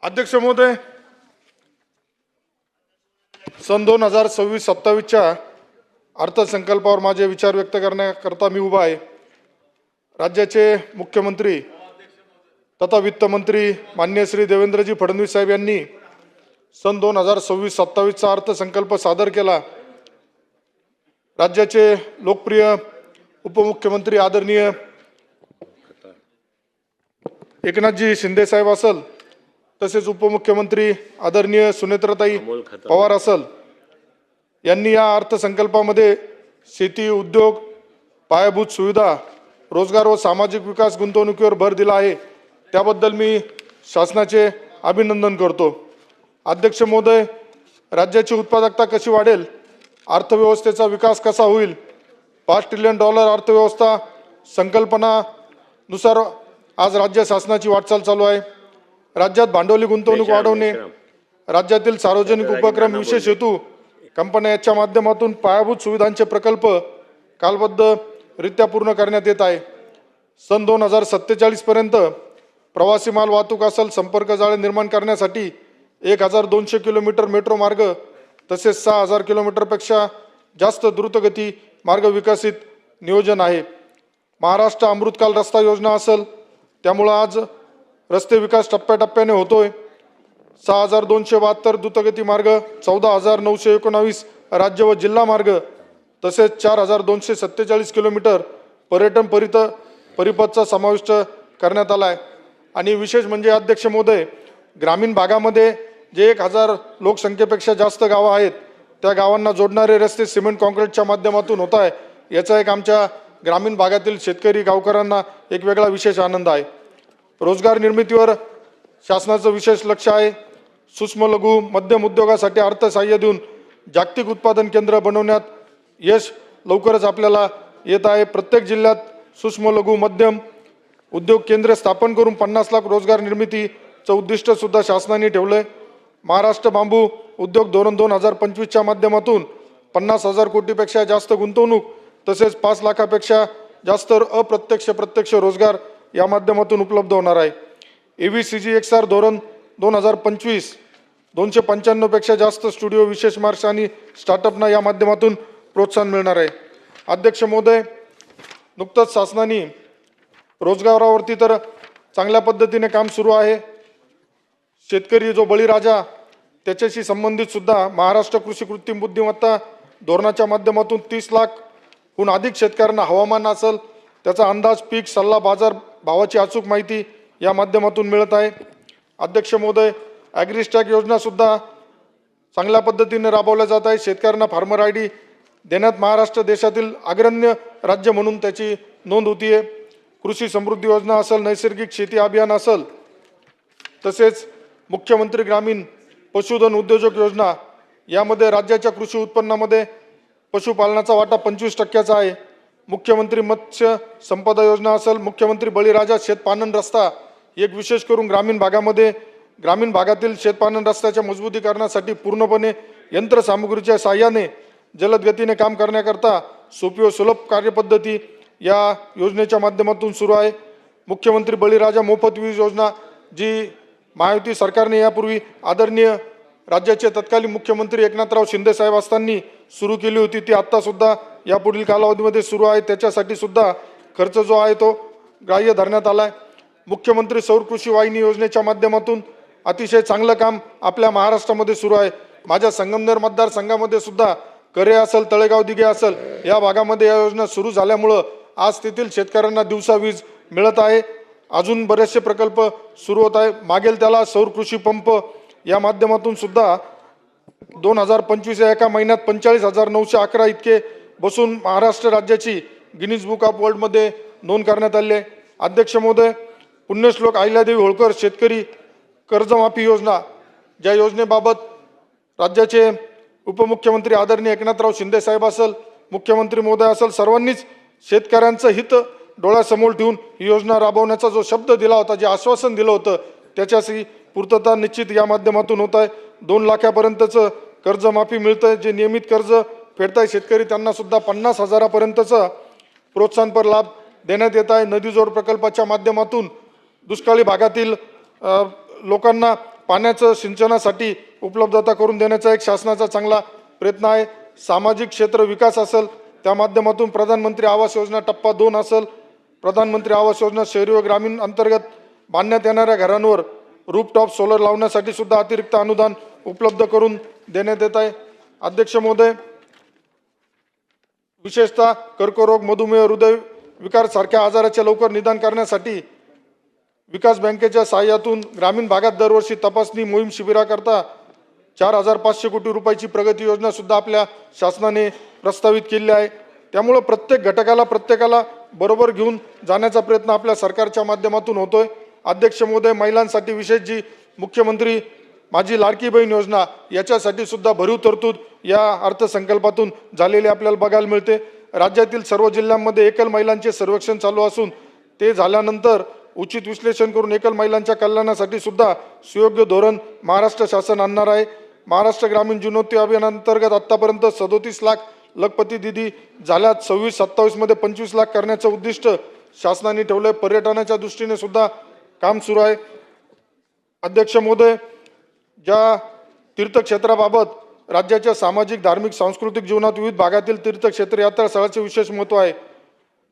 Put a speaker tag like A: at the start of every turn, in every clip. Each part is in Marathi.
A: अध्यक्ष महोदय, सन 2026-27च्या अर्थसंकल्पावर माझे विचार व्यक्त करण्याकरता मी उभा आहे। राज्याचे मुख्यमंत्री तथा वित्तमंत्री माननीय श्री देवेंद्रजी फडणवीस साहेब यांनी सन 2026-27चा अर्थसंकल्प सादर केला। राज्याचे लोकप्रिय उपमुख्यमंत्री आदरणीय एकनाथजी शिंदे साहेब असल, तसेच उपमुख्यमंत्री आदरणीय सुनेत्राताई पवार असल, यांनी या अर्थसंकल्पामध्ये शेती, उद्योग, पायाभूत सुविधा, रोजगार व सामाजिक विकास गुंतवणुकीवर भर दिला आहे। त्याबद्दल मी शासनाचे अभिनंदन करतो। अध्यक्ष महोदय, राज्याची उत्पादकता कशी वाढेल, अर्थव्यवस्थेचा विकास कसा होईल, $5 ट्रिलियन अर्थव्यवस्था संकल्पनानुसार आज राज्य शासनाची वाटचाल चालू आहे। राज्यात भांडवली गुंतवणूक वाढवणे, राज्यातील सार्वजनिक उपक्रम, विशेष हेतू कंपन्या याच्या माध्यमातून पायाभूत सुविधांचे प्रकल्प कालबद्धरित्या पूर्ण करण्यात येत आहे। सन 2047 पर्यंत प्रवासी माल वाहतूक असेल, संपर्क जाळे निर्माण करण्यासाठी 1200 किलोमीटर मेट्रो मार्ग तसेच 6000 किलोमीटरपेक्षा जास्त द्रुतगती मार्ग विकसित नियोजन आहे। महाराष्ट्र अमृतकाल रस्ता योजना असेल, त्यामुळे आज रस्ते विकास टप्प्याटप्प्याने होतोय। 6272 द्रुतगती मार्ग, 14919 राज्य व जिल्हा मार्ग तसेच 4247 किलोमीटर पर्यटन परिपथचा समाविष्ट करण्यात आला आहे। आणि विशेष म्हणजे अध्यक्ष महोदय, ग्रामीण भागामध्ये जे 1000 लोकसंख्येपेक्षा जास्त गावं आहेत, त्या गावांना जोडणारे रस्ते सिमेंट कॉन्क्रीटच्या माध्यमातून होत आहे। याचा एक आमच्या ग्रामीण भागातील शेतकरी गावकऱ्यांना एक वेगळा विशेष आनंद आहे। रोजगार निर्मितीवर शासनाचं विशेष लक्ष आहे। सूक्ष्म लघु मध्यम उद्योगासाठी अर्थसहाय्य देऊन जागतिक उत्पादन केंद्र बनवण्यात यश लवकरच आपल्याला येत आहे। प्रत्येक जिल्ह्यात सूक्ष्म लघु मध्यम उद्योग केंद्र स्थापन करून 50 लाख रोजगार निर्मितीचं उद्दिष्ट सुद्धा शासनाने ठेवलंय। महाराष्ट्र बांबू उद्योग धोरण 2025च्या माध्यमातून 50,000 कोटीपेक्षा जास्त गुंतवणूक तसेच 5 लाखापेक्षा जास्त अप्रत्यक्ष प्रत्यक्ष रोजगार या माध्यमातून उपलब्ध होणार आहे। ABCG-XR धोरण 2025 295 पेक्षा जास्त स्टुडिओ, विशेष मार्क्स आणि स्टार्टअपना या माध्यमातून प्रोत्साहन मिळणार आहे। अध्यक्ष महोदय, नुकतंच शासनाने रोजगारावरती तर चांगल्या पद्धतीने काम सुरू आहे। शेतकरी जो बळीराजा त्याच्याशी संबंधित सुद्धा महाराष्ट्र कृषी कृत्रिम बुद्धिमत्ता धोरणाच्या माध्यमातून 30 लाखहून अधिक शेतकऱ्यांना हवामान असेल त्याचा अंदाज, पीक सल्ला, बाजार भावाची अचूक माहिती या माध्यमातून मिळत आहे। अध्यक्ष महोदय, ॲग्रिस्टॅक योजना सुद्धा चांगल्या पद्धतीने राबवल्या जात आहे। शेतकऱ्यांना फार्मर ID देण्यात महाराष्ट्र देशातील अग्रण्य राज्य म्हणून त्याची नोंद होतीये। कृषी समृद्धी योजना असेल, नैसर्गिक शेती अभियान असेल, तसेच मुख्यमंत्री ग्रामीण पशुधन उद्योजक योजना, यामध्ये राज्याच्या कृषी उत्पन्नामध्ये पशुपालनाचा वाटा 25% आहे। मुख्यमंत्री मत्स्य संपदा योजना असेल, मुख्यमंत्री बळीराजा शेतपाणन रस्ता, एक विशेष करून ग्रामीण भागातील शेतपाणन रस्त्याच्या मजबूतीकरणासाठी पूर्णपणे यंत्रसामुग्रीच्या साहाय्याने जलद गतीने काम करण्याकरता सोपी व सुलभ कार्यपद्धती या योजनेच्या माध्यमातून सुरू आहे। मुख्यमंत्री बळीराजा मोफत वीज योजना, जी महायुती सरकारने यापूर्वी आदरणीय राज्याचे तत्कालीन मुख्यमंत्री एकनाथराव शिंदे साहेब असताना सुरू केली होती, ती आत्ता सुद्धा यापुढील कालावधीमध्ये सुरू आहे। त्याच्यासाठी सुद्धा खर्च जो आहे तो ग्राह्य धरण्यात आला आहे। मुख्यमंत्री सौर कृषी वाहिनी योजनेच्या माध्यमातून अतिशय चांगलं काम आपल्या महाराष्ट्रामध्ये सुरू आहे। माझ्या संगमनेर मतदारसंघामध्ये सुद्धा करे असेल, तळेगाव दिघे असेल, या भागामध्ये या योजना सुरू झाल्यामुळं आज तेथील शेतकऱ्यांना दिवसा वीज मिळत आहे। अजून बरेचसे प्रकल्प सुरू होत आहे। मागेल त्याला सौर कृषी पंप या माध्यमातून सुद्धा 2025 या एका महिन्यात 45,911 इतके बसून महाराष्ट्र राज्याची गिनीज बुक ऑफ वर्ल्डमध्ये नोंद करण्यात आली आहे। अध्यक्ष महोदय, पुण्यश्लोक अहिल्यादेवी होळकर शेतकरी कर्जमाफी योजना, ज्या योजनेबाबत राज्याचे उपमुख्यमंत्री आदरणीय एकनाथराव शिंदे साहेब असेल, मुख्यमंत्री महोदय असेल, सर्वांनीच शेतकऱ्यांचं हित डोळ्यासमोर ठेवून ही योजना राबवण्याचा जो शब्द दिला होता, जे आश्वासन दिलं होतं, त्याच्याशी पूर्तता निश्चित या माध्यमातून होत आहे। 2 लाखापर्यंतचं कर्जमाफी मिळतं। जे नियमित कर्ज फेडताय शेतकरी त्यांना सुद्धा 50,000पर्यंतचा प्रोत्साहनपर लाभ देण्यात येत आहे। नदी जोड प्रकल्पाच्या माध्यमातून दुष्काळी भागातील लोकांना पाण्याचं सिंचनासाठी उपलब्धता करून देण्याचा एक शासनाचा चांगला प्रयत्न आहे। सामाजिक क्षेत्र विकास असेल त्या माध्यमातून प्रधानमंत्री आवास योजना टप्पा 2 असेल, प्रधानमंत्री आवास योजना शहरी व ग्रामीण अंतर्गत बांधण्यात येणाऱ्या घरांवर रूफटॉप सोलर लावण्यासाठी सुद्धा अतिरिक्त अनुदान उपलब्ध करून देण्यात येत आहे। अध्यक्ष महोदय, विशेषतः कर्करोग, मधुमेह, हृदय विकार सारख्या आजाराचे लवकर निदान करण्यासाठी विकास बँकेच्या सहाय्यातून ग्रामीण भागात दरवर्षी तपासणी मोहीम शिबिराकरता 4,500 कोटी रुपयाची प्रगती योजना सुद्धा आपल्या शासनाने प्रस्तावित केली आहे। त्यामुळे प्रत्येक घटकाला प्रत्येकाला बरोबर घेऊन जाण्याचा प्रयत्न आपल्या सरकारच्या माध्यमातून होतोय। अध्यक्ष महोदय, महिलांसाठी विशेष जी मुख्यमंत्री माझी लाडकी बहीण योजना याच्यासाठी सुद्धा भरीव तरतूद या अर्थसंकल्पातून झालेली आपल्याला बघायला मिळते। राज्यातील सर्व जिल्ह्यांमध्ये एकल महिलांचे सर्वेक्षण चालू असून ते झाल्यानंतर उचित विश्लेषण करून एकल महिलांच्या कल्याणासाठी सुद्धा सुयोग्य धोरण महाराष्ट्र शासन आणणार आहे। महाराष्ट्र ग्रामीण जीवनोन्नती अभियानांतर्गत आतापर्यंत 37 लाख लखपती दिदी झाल्यात। 26-27 मध्ये 25 लाख करण्याचं उद्दिष्ट शासनाने ठेवलंय। पर्यटनाच्या दृष्टीने सुद्धा काम सुरू आहे। अध्यक्ष महोदय, ज्या तीर्थक्षेत्राबाबत राज्याच्या सामाजिक, धार्मिक, सांस्कृतिक जीवनात विविध भागातील तीर्थक्षेत्र यात्रा स्थळाचे विशेष महत्त्व आहे।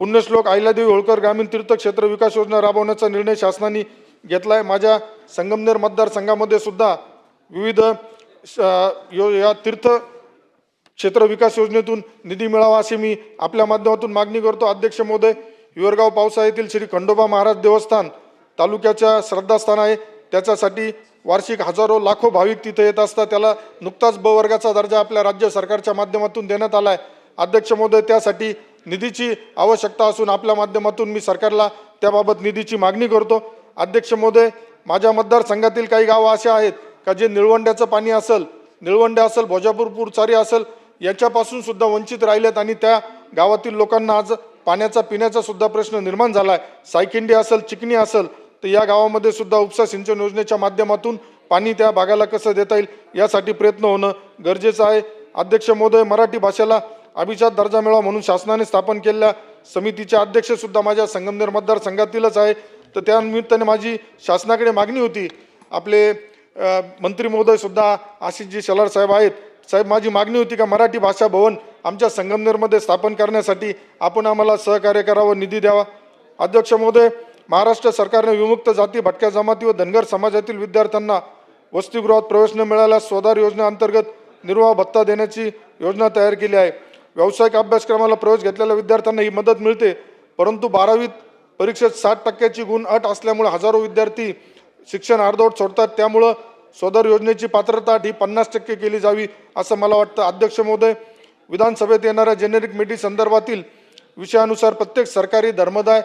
A: पुण्यश्लोक अहिल्यादेवी होळकर ग्रामीण तीर्थक्षेत्र विकास योजना राबवण्याचा निर्णय शासनाने घेतला आहे। माझ्या संगमनेर मतदारसंघामध्ये सुद्धा विविध या तीर्थ क्षेत्र विकास योजनेतून निधी मिळावा अशी मी आपल्या माध्यमातून मागणी करतो। अध्यक्ष महोदय, हिवरगाव पावसा येथील श्री खंडोबा महाराज देवस्थान तालुक्याच्या श्रद्धास्थान आहे। त्याच्यासाठी वार्षिक हजारो लाखो भाविक तिथे येत असतात। त्याला नुकताच ब वर्गाचा दर्जा आपल्या राज्य सरकारच्या माध्यमातून देण्यात आला आहे। अध्यक्ष महोदय, त्यासाठी निधीची आवश्यकता असून आपल्या माध्यमातून मी सरकारला त्याबाबत निधीची मागणी करतो। अध्यक्ष महोदय, माझ्या मतदारसंघातील काही गावं असे आहेत का जे निळवंड्याचं पाणी असेल, निळवंडे असेल, भोजापूर पुरचारी असेल याच्यापासून सुद्धा वंचित राहिलेत आणि त्या गावातील लोकांना आज पाण्याचा पिण्याचा सुद्धा प्रश्न निर्माण झाला आहे। सायखिंडी असेल, चिकणी असेल तर या गावामध्ये सुद्धा उपसा सिंचन योजनेच्या माध्यमातून पाणी त्या भागाला कसं देता येईल यासाठी प्रयत्न होणं गरजेचं आहे। अध्यक्ष महोदय, मराठी भाषेला अभिजात दर्जा मिळावा म्हणून शासनाने स्थापन केलेल्या समितीचे अध्यक्ष सुद्धा माझ्या संगमनेर मतदारसंघातीलच आहे। तर त्या निमित्ताने माझी शासनाकडे मागणी होती। आपले मंत्री महोदय सुद्धा आशिषजी शेलार साहेब आहेत। साहेब, माझी मागणी होती का मराठी भाषा भवन आमच्या संगमनेरमध्ये स्थापन करण्यासाठी आपण आम्हाला सहकार्य करावं, निधी द्यावा। अध्यक्ष महोदय, महाराष्ट्र सरकारने विमुक्त जाती, भटक्या जमाती व धनगर समाजातील विद्यार्थ्यांना वसतिगृहात प्रवेश न मिळाल्यास स्वधार योजनेअंतर्गत निर्वाह भत्ता देण्याची योजना तयार केली आहे। व्यावसायिक अभ्यासक्रमाला प्रवेश घेतलेल्या विद्यार्थ्यांना ही मदत मिळते, परंतु 12वीत परीक्षेत 60% गुण अट असल्यामुळे हजारो विद्यार्थी शिक्षण अर्धवट सोडतात। त्यामुळे स्वधार योजनेची पात्रता अट ही 50% केली जावी असं मला वाटतं। अध्यक्ष महोदय, विधानसभेत येणाऱ्या जेनेरिक मेडी संदर्भातील विषयानुसार प्रत्येक सरकारी धर्मदाय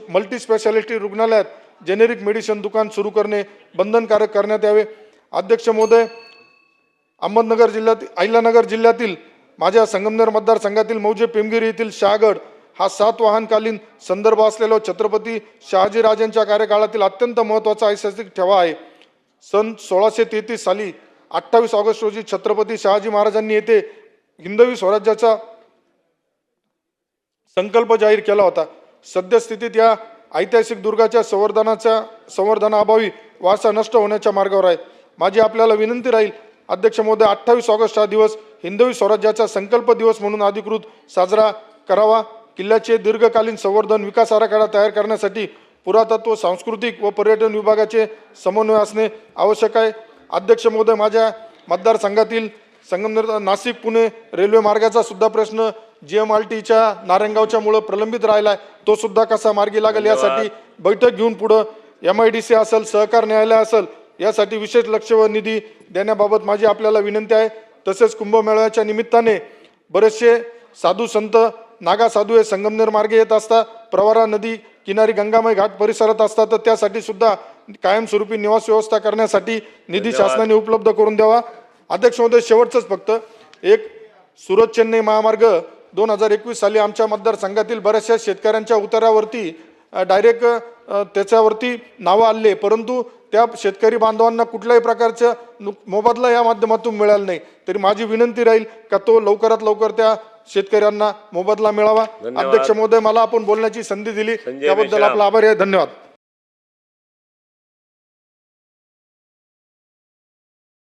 A: मल्टी स्पेशालिटी रुग्णालयात जेनेरिक मेडिसिन दुकान सुरू करणे बंधनकारक करण्यात यावे। अध्यक्ष महोदय, अहिल्यानगर जिल्ह्यातील माझ्या संगमनेर मतदारसंघातील मौजे पेमगिरी येथील शहागड हा 7 वाहनकालीन संदर्भ असलेला छत्रपती शहाजीराजांच्या कार्यकाळातील अत्यंत महत्त्वाचा ऐतिहासिक ठेवा आहे। सन 1633 साली 28 ऑगस्ट रोजी छत्रपती शहाजी महाराजांनी येथे हिंदवी स्वराज्याचा संकल्प जाहीर केला होता। सद्यस्थितीत या ऐतिहासिक दुर्गाच्या संवर्धनाअभावी वारसा नष्ट होण्याच्या मार्गावर आहे। माझी आपल्याला विनंती राहील अध्यक्ष महोदय, 28 ऑगस्ट हा दिवस हिंदवी स्वराज्याचा संकल्प दिवस म्हणून अधिकृत साजरा करावा। किल्ल्याचे दीर्घकालीन संवर्धन विकास आराखडा तयार करण्यासाठी पुरातत्व, सांस्कृतिक व पर्यटन विभागाचे समन्वय असणे आवश्यक आहे। अध्यक्ष महोदय, माझ्या मतदारसंघातील संगमनेर नाशिक पुणे रेल्वे मार्गाचा सुद्धा प्रश्न GMRTच्या नारायणगावच्या मुळे प्रलंबित राहिला आहे, तो सुद्धा कसा मार्गी लागेल यासाठी बैठक घेऊन पुढे MIDC असेल, सहकार न्यायालय असेल यासाठी विशेष लक्ष व निधी देण्याबाबत माझी आपल्याला विनंती आहे। तसेच कुंभमेळ्याच्या निमित्ताने बरेचसे साधू संत, नागा साधू हे संगमनेर मार्गे येत असतात, प्रवरा नदी किनारी गंगामय घाट परिसरात असतात, तर त्यासाठी सुद्धा कायमस्वरूपी निवास व्यवस्था करण्यासाठी निधी शासनाने उपलब्ध करून द्यावा। अध्यक्ष महोदय, शेवटचंच फक्त एक सुरत चेन्नई महामार्ग 2021 साली आमच्या मतदारसंघातील बऱ्याचशा शेतकऱ्यांच्या उतारावरती डायरेक्ट त्याच्यावरती नावं आले, परंतु त्या शेतकरी बांधवांना कुठल्याही प्रकारचं मोबदला या माध्यमातून मिळाला नाही। तरी माझी विनंती राहील का तो लवकरात लवकर त्या शेतकऱ्यांना मोबदला मिळावा। अध्यक्ष महोदय, मला आपण बोलण्याची संधी दिली त्याबद्दल आपला आभार आहे। धन्यवाद।